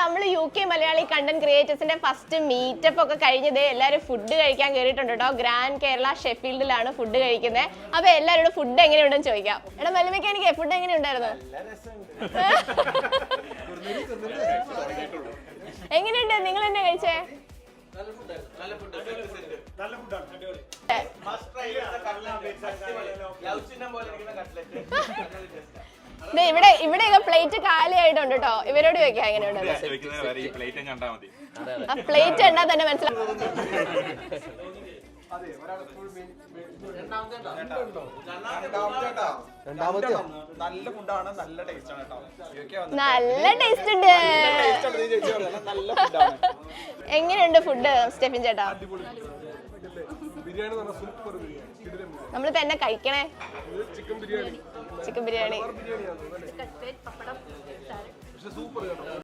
നമ്മൾ UK Malayali content ക്രിയേറ്റേഴ്സിന്റെ first meetup ഒക്കെ കഴിഞ്ഞത് എല്ലാവരും ഫുഡ് കഴിക്കാൻ കയറിയിട്ടുണ്ട് കേട്ടോ. ഗ്രാൻഡ് കേരള ഷെഫീൽഡിലാണ് ഫുഡ് കഴിക്കുന്നത്. അപ്പൊ എല്ലാവരോടും ഫുഡ് എങ്ങനെയുണ്ടെന്ന് ചോദിക്കാം. എടാ മല്ലിമയ്ക്ക് ഫുഡ് എങ്ങനെയുണ്ടായിരുന്നു? എങ്ങനെയുണ്ട്? നിങ്ങൾ തന്നെ കഴിച്ചേ? ഇവിടെയൊക്കെ പ്ലേറ്റ് കാലിയായിട്ടുണ്ട് കേട്ടോ. ഇവരോട് ചോദിക്കാം എങ്ങനെയുണ്ട്. പ്ലേറ്റ് കണ്ടാൽ തന്നെ മനസ്സിലാവും. നല്ല ടേസ്റ്റ് ഉണ്ട്. എങ്ങനെയുണ്ട് ഫുഡ് സ്റ്റെഫിൻ ചേട്ടാ? നമ്മൾ തന്നെ കഴിക്കണേ. ചിക്കൻ ബിരിയാണി.